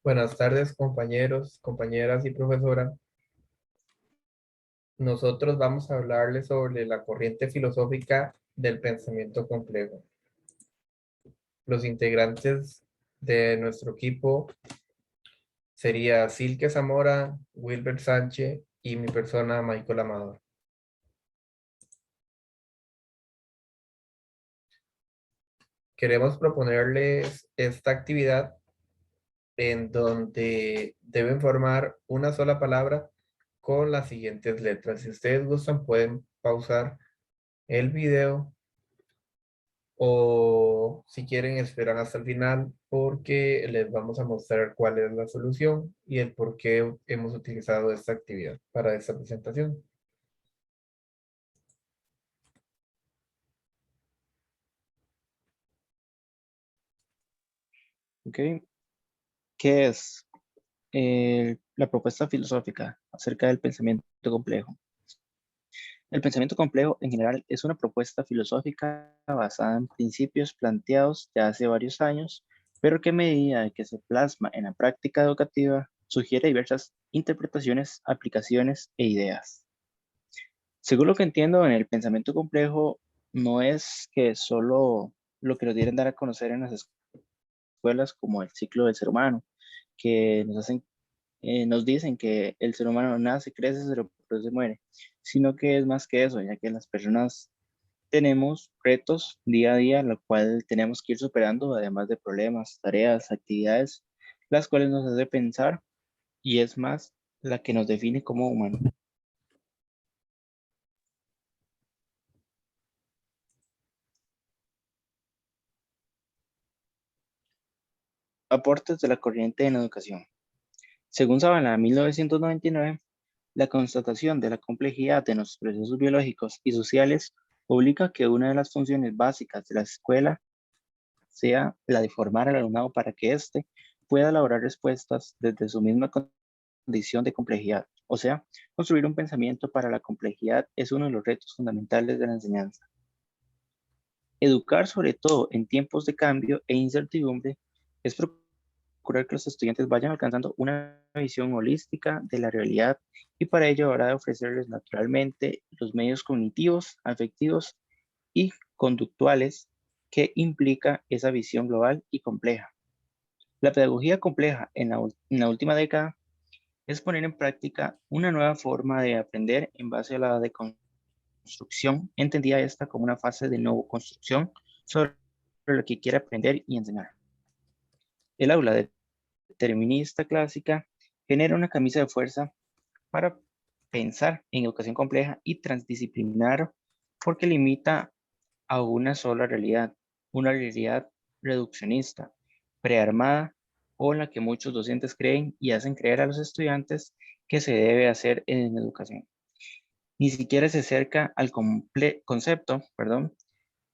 Buenas tardes, compañeros, compañeras y profesora. Nosotros vamos a hablarles sobre la corriente filosófica del pensamiento complejo. Los integrantes de nuestro equipo sería Silke Zamora, Wilber Sánchez y mi persona, Michael Amador. Queremos proponerles esta actividad en donde deben formar una sola palabra con las siguientes letras. Si ustedes gustan, pueden pausar el video o si quieren esperan hasta el final porque les vamos a mostrar cuál es la solución y el por qué hemos utilizado esta actividad para esta presentación. Ok. ¿Qué es la propuesta filosófica acerca del pensamiento complejo? El pensamiento complejo en general es una propuesta filosófica basada en principios planteados ya hace varios años, pero que a medida que se plasma en la práctica educativa, sugiere diversas interpretaciones, aplicaciones e ideas. Según lo que entiendo, en el pensamiento complejo no es que solo lo que nos quieren dar a conocer en las escuelas como el ciclo del ser humano, que nos dicen que el ser humano nace, crece, se reproduce, muere, sino que es más que eso, ya que las personas tenemos retos día a día, lo cual tenemos que ir superando, además de problemas, tareas, actividades, las cuales nos hace pensar y es más la que nos define como humanos. Aportes de la corriente en educación. Según Zavala, 1999, la constatación de la complejidad de los procesos biológicos y sociales obliga a que una de las funciones básicas de la escuela sea la de formar al alumnado para que éste pueda elaborar respuestas desde su misma condición de complejidad. O sea, construir un pensamiento para la complejidad es uno de los retos fundamentales de la enseñanza. Educar, sobre todo en tiempos de cambio e incertidumbre, es procurar que los estudiantes vayan alcanzando una visión holística de la realidad y para ello habrá de ofrecerles naturalmente los medios cognitivos, afectivos y conductuales que implica esa visión global y compleja. La pedagogía compleja en la última década es poner en práctica una nueva forma de aprender en base a la deconstrucción, entendida esta como una fase de nueva construcción sobre lo que quiere aprender y enseñar. El aula determinista clásica genera una camisa de fuerza para pensar en educación compleja y transdisciplinar porque limita a una sola realidad, una realidad reduccionista, prearmada o la que muchos docentes creen y hacen creer a los estudiantes que se debe hacer en educación. Ni siquiera se acerca al concepto,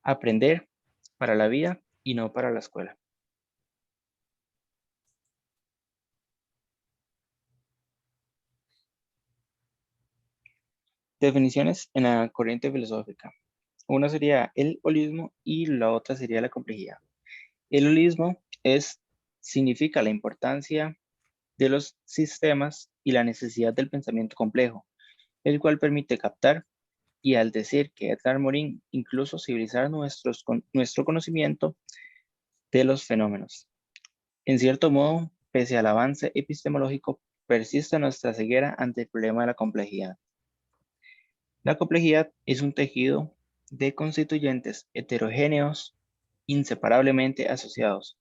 aprender para la vida y no para la escuela. Definiciones en la corriente filosófica. Una sería el holismo y la otra sería la complejidad. El holismo significa la importancia de los sistemas y la necesidad del pensamiento complejo, el cual permite captar y al decir que Edgar Morin incluso civilizar nuestro conocimiento de los fenómenos. En cierto modo, pese al avance epistemológico, persiste nuestra ceguera ante el problema de la complejidad. La complejidad es un tejido de constituyentes heterogéneos inseparablemente asociados.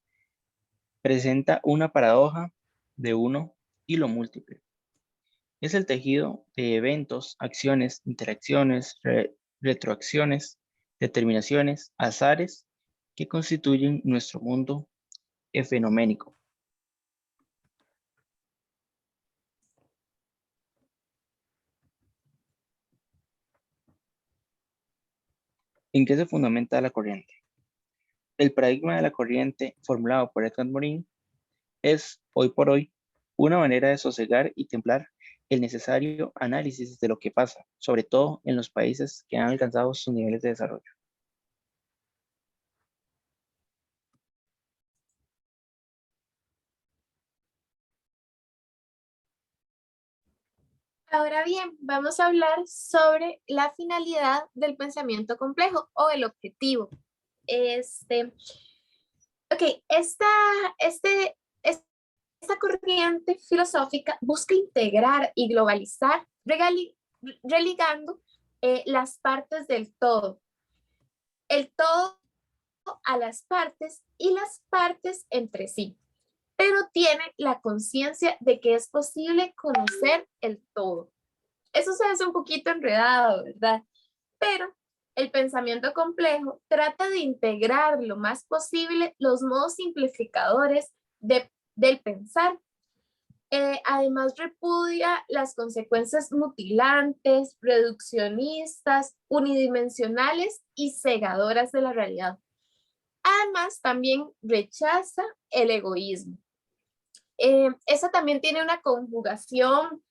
Presenta una paradoja de uno y lo múltiple. Es el tejido de eventos, acciones, interacciones, retroacciones, determinaciones, azares que constituyen nuestro mundo fenoménico. ¿En qué se fundamenta la corriente? El paradigma de la corriente formulado por Edgar Morin es, hoy por hoy, una manera de sosegar y templar el necesario análisis de lo que pasa, sobre todo en los países que han alcanzado sus niveles de desarrollo. Ahora bien, vamos a hablar sobre la finalidad del pensamiento complejo o el objetivo. Ok, esta corriente filosófica busca integrar y globalizar, religando las partes del todo. El todo a las partes y las partes entre sí, pero tiene la conciencia de que es posible conocer el todo. Eso se hace un poquito enredado, ¿verdad? Pero el pensamiento complejo trata de integrar lo más posible los modos simplificadores del pensar. Además, repudia las consecuencias mutilantes, reduccionistas, unidimensionales y cegadoras de la realidad. Además, también rechaza el egoísmo. Esa también tiene una conjugación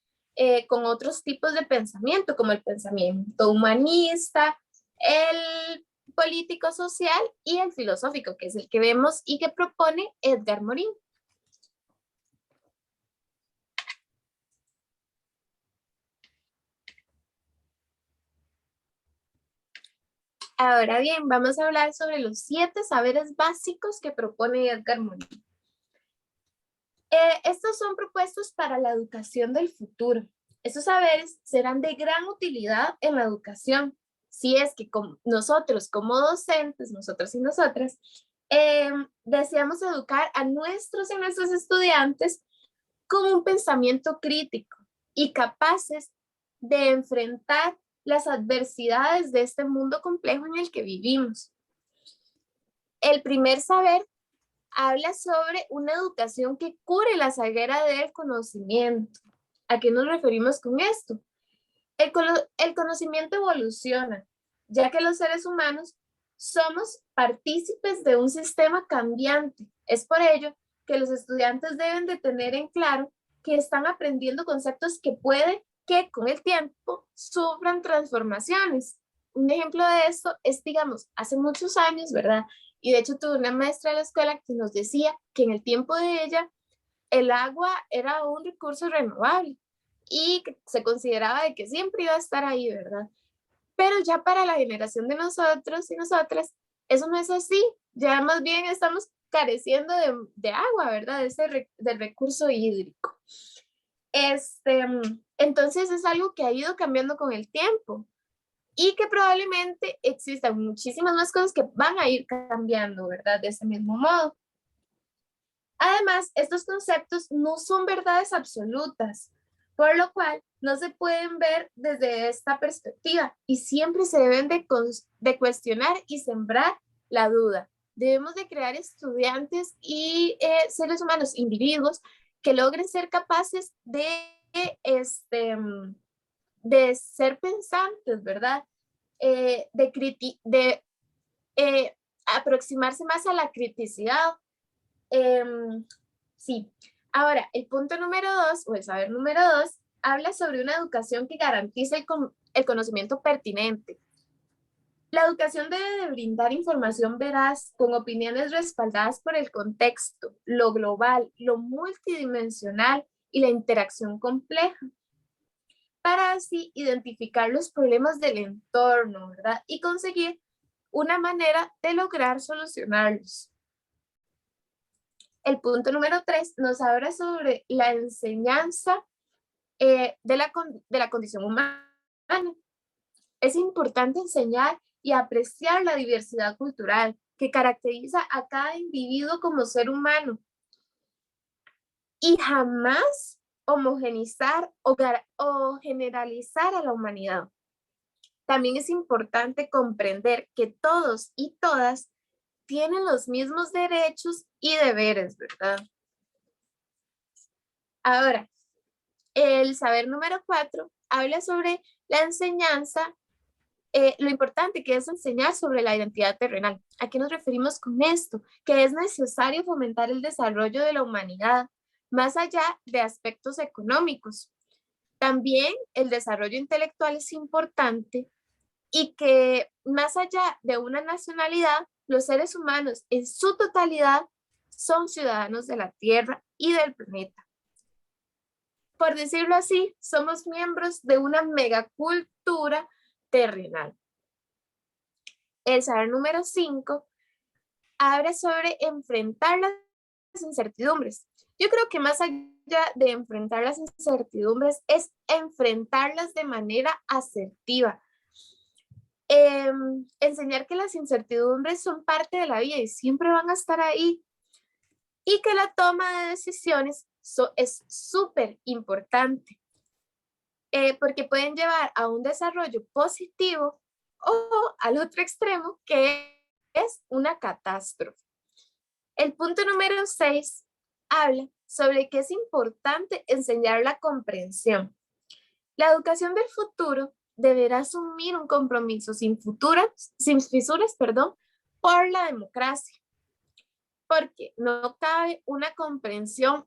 con otros tipos de pensamiento, como el pensamiento humanista, el político social y el filosófico, que es el que vemos y que propone Edgar Morin. Ahora bien, vamos a hablar sobre los 7 saberes básicos que propone Edgar Morin. Estos son propuestos para la educación del futuro. Estos saberes serán de gran utilidad en la educación, si es que nosotros como docentes, nosotros y nosotras, deseamos educar a nuestros y nuestros estudiantes con un pensamiento crítico y capaces de enfrentar las adversidades de este mundo complejo en el que vivimos. El primer saber habla sobre una educación que cure la ceguera del conocimiento. ¿A qué nos referimos con esto? El conocimiento evoluciona, ya que los seres humanos somos partícipes de un sistema cambiante. Es por ello que los estudiantes deben de tener en claro que están aprendiendo conceptos que puede que con el tiempo sufran transformaciones. Un ejemplo de esto es, digamos, hace muchos años, ¿verdad? Y de hecho tuve una maestra de la escuela que nos decía que en el tiempo de ella el agua era un recurso renovable y que se consideraba de que siempre iba a estar ahí, ¿verdad? Pero ya para la generación de nosotros y nosotras, eso no es así. Ya más bien estamos careciendo de agua, ¿verdad? Del recurso hídrico. Entonces es algo que ha ido cambiando con el tiempo y que probablemente existan muchísimas más cosas que van a ir cambiando, ¿verdad? De ese mismo modo. Además, estos conceptos no son verdades absolutas, por lo cual no se pueden ver desde esta perspectiva y siempre se deben de cuestionar y sembrar la duda. Debemos de crear estudiantes y seres humanos, individuos, que logren ser capaces de ser pensantes, ¿verdad? De aproximarse más a la criticidad. Sí. Ahora, el punto número 2, o el saber número 2, habla sobre una educación que garantice el conocimiento pertinente. La educación debe de brindar información veraz, con opiniones respaldadas por el contexto, lo global, lo multidimensional y la interacción compleja, para así identificar los problemas del entorno, ¿verdad? Y conseguir una manera de lograr solucionarlos. El punto número 3 nos habla sobre la enseñanza de la condición humana. Es importante enseñar y apreciar la diversidad cultural que caracteriza a cada individuo como ser humano y jamás homogenizar o generalizar a la humanidad. También es importante comprender que todos y todas tienen los mismos derechos y deberes, ¿verdad? Ahora, el saber número 4 habla sobre la enseñanza, lo importante que es enseñar sobre la identidad terrenal. ¿A qué nos referimos con esto? Que es necesario fomentar el desarrollo de la humanidad, más allá de aspectos económicos. También el desarrollo intelectual es importante y que más allá de una nacionalidad, los seres humanos en su totalidad son ciudadanos de la Tierra y del planeta. por decirlo así, somos miembros de una megacultura terrenal. El saber número 5 habla sobre enfrentar las incertidumbres. Yo creo que más allá de enfrentar las incertidumbres es enfrentarlas de manera asertiva. Enseñar que las incertidumbres son parte de la vida y siempre van a estar ahí, y que la toma de decisiones es súper importante, porque pueden llevar a un desarrollo positivo o al otro extremo, que es una catástrofe. El punto número 6 habla sobre que es importante enseñar la comprensión. La educación del futuro deberá asumir un compromiso sin fisuras, por la democracia, porque no cabe una comprensión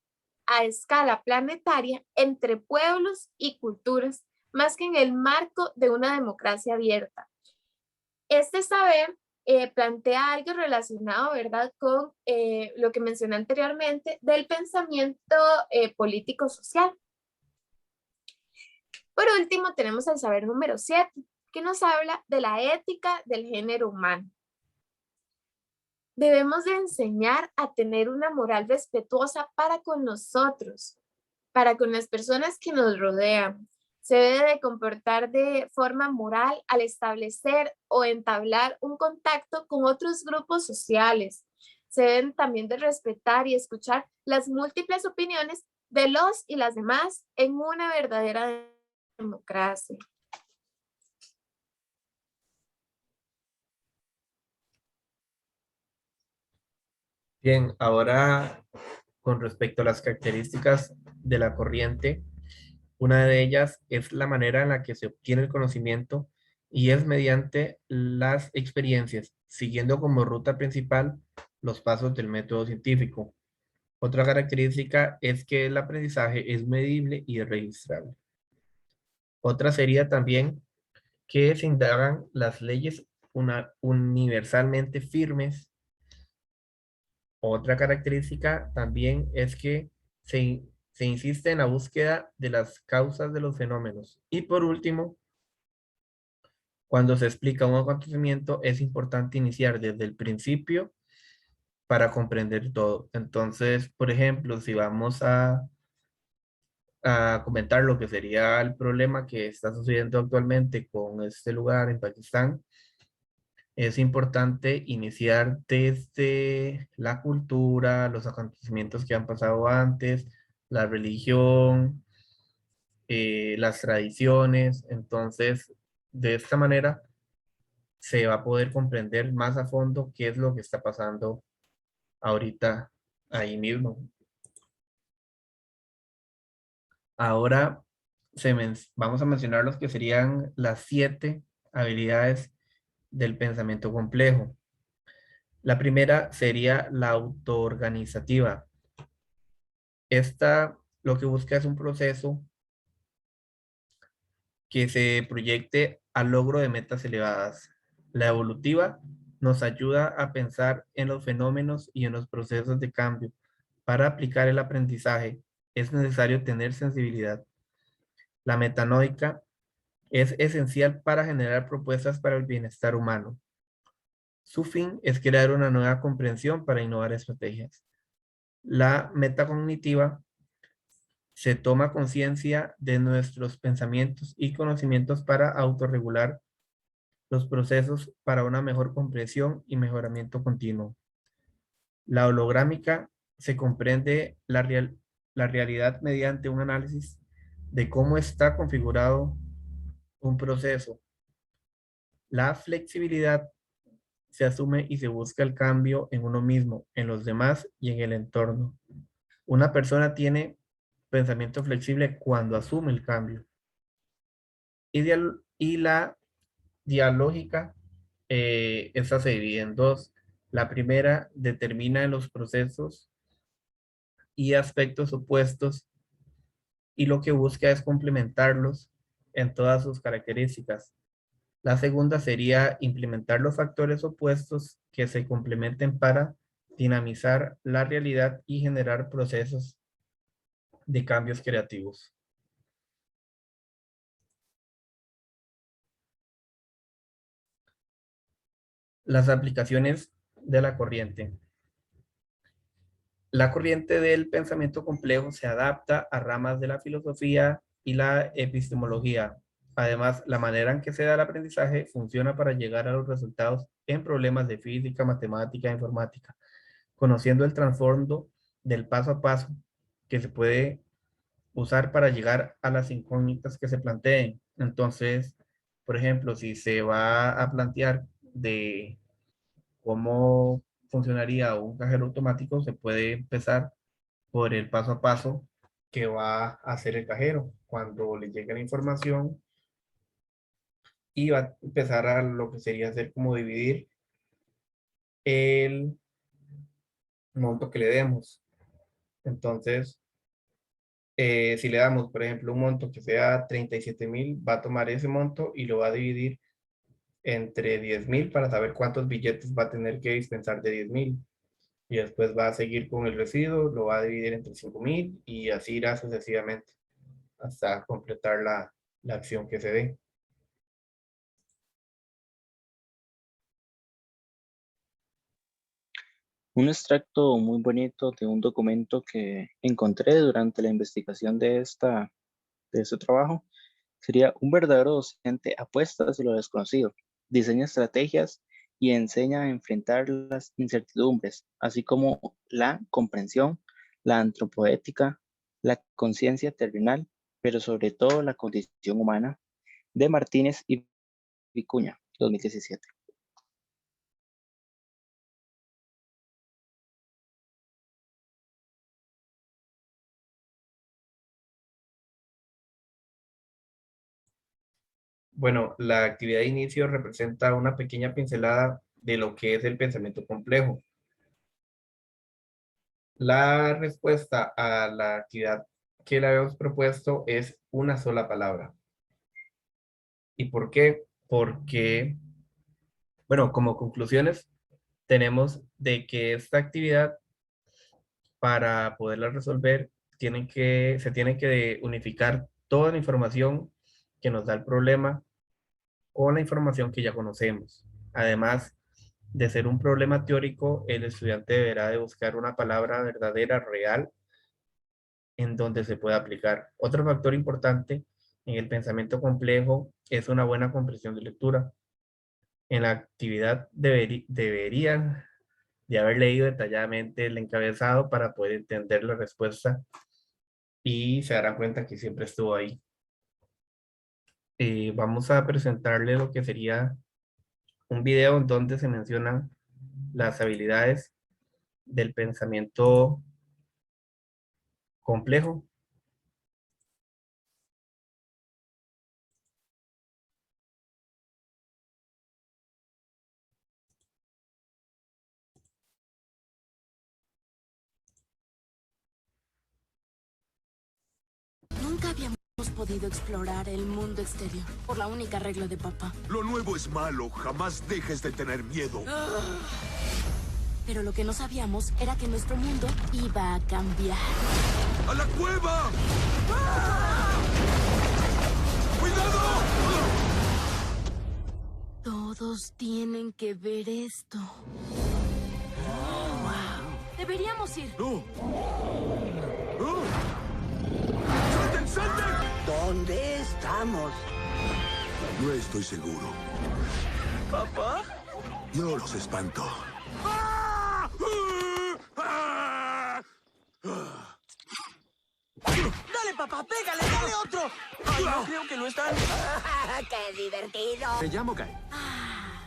a escala planetaria entre pueblos y culturas, más que en el marco de una democracia abierta. Este saber plantea algo relacionado, ¿verdad?, con lo que mencioné anteriormente del pensamiento político-social. Por último, tenemos el saber número 7, que nos habla de la ética del género humano. Debemos de enseñar a tener una moral respetuosa para con nosotros, para con las personas que nos rodean. Se debe de comportar de forma moral al establecer o entablar un contacto con otros grupos sociales. Se deben también de respetar y escuchar las múltiples opiniones de los y las demás en una verdadera democracia. Bien, ahora con respecto a las características de la corriente, una de ellas es la manera en la que se obtiene el conocimiento y es mediante las experiencias, siguiendo como ruta principal los pasos del método científico. Otra característica es que el aprendizaje es medible y registrable. Otra sería también que se indagan las leyes universalmente firmes. Otra característica también es que se insiste en la búsqueda de las causas de los fenómenos. Y por último, cuando se explica un acontecimiento, es importante iniciar desde el principio para comprender todo. Entonces, por ejemplo, si vamos a comentar lo que sería el problema que está sucediendo actualmente con este lugar en Pakistán, es importante iniciar desde la cultura, los acontecimientos que han pasado antes, la religión, las tradiciones. Entonces, de esta manera se va a poder comprender más a fondo qué es lo que está pasando ahorita ahí mismo. Ahora vamos a mencionar los que serían las 7 habilidades del pensamiento complejo. La primera sería la autoorganizativa. Esta lo que busca es un proceso que se proyecte al logro de metas elevadas. La evolutiva nos ayuda a pensar en los fenómenos y en los procesos de cambio. Para aplicar el aprendizaje es necesario tener sensibilidad. La metanoica es esencial para generar propuestas para el bienestar humano. Su fin es crear una nueva comprensión para innovar estrategias. La metacognitiva se toma conciencia de nuestros pensamientos y conocimientos para autorregular los procesos para una mejor comprensión y mejoramiento continuo. La holográmica se comprende la realidad mediante un análisis de cómo está configurado un proceso. La flexibilidad se asume y se busca el cambio en uno mismo, en los demás y en el entorno. Una persona tiene pensamiento flexible cuando asume el cambio. Y la dialógica, esta se divide en dos. La primera determina los procesos y aspectos opuestos y lo que busca es complementarlos en todas sus características. La segunda sería implementar los factores opuestos que se complementen para dinamizar la realidad y generar procesos de cambios creativos. Las aplicaciones de la corriente. La corriente del pensamiento complejo se adapta a ramas de la filosofía y la epistemología. Además, la manera en que se da el aprendizaje funciona para llegar a los resultados en problemas de física, matemática e informática, conociendo el trasfondo del paso a paso que se puede usar para llegar a las incógnitas que se planteen. Entonces, por ejemplo, si se va a plantear de cómo funcionaría un cajero automático, se puede empezar por el paso a paso que va a hacer el cajero cuando le llegue la información y va a empezar a lo que sería hacer como dividir el monto que le demos. Entonces, si le damos, por ejemplo, un monto que sea 37,000, va a tomar ese monto y lo va a dividir entre 10,000 para saber cuántos billetes va a tener que dispensar de 10,000. Y después va a seguir con el residuo, lo va a dividir entre 5,000 y así irá sucesivamente hasta completar la acción que se dé. Un extracto muy bonito de un documento que encontré durante la investigación de este trabajo sería: un verdadero docente apuesta hacia lo desconocido, diseña estrategias y enseña a enfrentar las incertidumbres, así como la comprensión, la antropoética, la conciencia terrenal, pero sobre todo la condición humana, de Martínez y Vicuña, 2017. Bueno, la actividad de inicio representa una pequeña pincelada de lo que es el pensamiento complejo. La respuesta a la actividad que le habíamos propuesto es una sola palabra. ¿Y por qué? Porque, bueno, como conclusiones, tenemos de que esta actividad, para poderla resolver, se tiene que unificar toda la información que nos da el problema con la información que ya conocemos. Además de ser un problema teórico, el estudiante deberá de buscar una palabra verdadera, real, en donde se pueda aplicar. Otro factor importante en el pensamiento complejo es una buena comprensión de lectura. En la actividad deberían de haber leído detalladamente el encabezado para poder entender la respuesta y se darán cuenta que siempre estuvo ahí. Vamos a presentarle lo que sería un video en donde se mencionan las habilidades del pensamiento complejo. Nunca habíamos podido explorar el mundo exterior por la única regla de papá. Lo nuevo es malo, jamás dejes de tener miedo. Pero lo que no sabíamos era que nuestro mundo iba a cambiar. ¡A la cueva! ¡Cuidado! Todos tienen que ver esto. ¡Wow! Deberíamos ir. ¡No! ¡No! ¡Salten, salten! ¿Dónde estamos? No estoy seguro. ¿Papá? Yo los espanto. ¡Dale, papá! ¡Pégale! ¡Dale otro! ¡Ay, no creo que lo están! ¡Qué divertido! Me llamo Kai.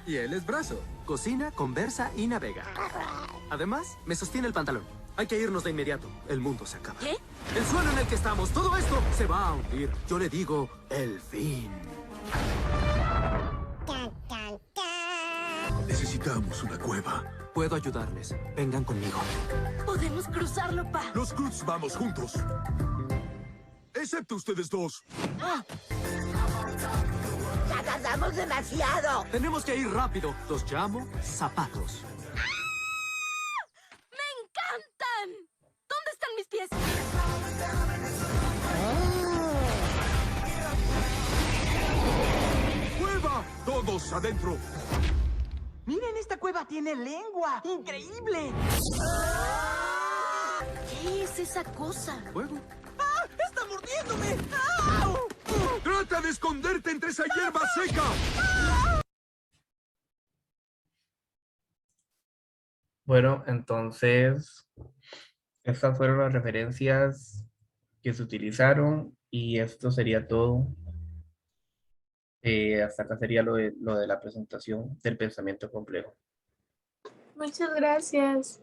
Y él es Brazo. Cocina, conversa y navega. Además, me sostiene el pantalón. Hay que irnos de inmediato. El mundo se acaba. ¿Qué? El suelo en el que estamos, todo esto se va a hundir. Yo le digo, el fin. Necesitamos una cueva. Puedo ayudarles. Vengan conmigo. Podemos cruzarlo, pa. Los Cruz vamos juntos. Excepto ustedes dos. ¡Ya tardamos demasiado! Tenemos que ir rápido. Los llamo zapatos. ¡Me encantan! ¿Dónde están mis pies? ¡Cueva! ¡Todos adentro! Miren, esta cueva tiene lengua. ¡Increíble! ¿Qué es esa cosa? Fuego. ¡Está mordiéndome! ¡Au! ¡Trata de esconderte entre esa hierba seca! Bueno, entonces, estas fueron las referencias que se utilizaron y esto sería todo. Hasta acá sería lo de la presentación del pensamiento complejo. Muchas gracias.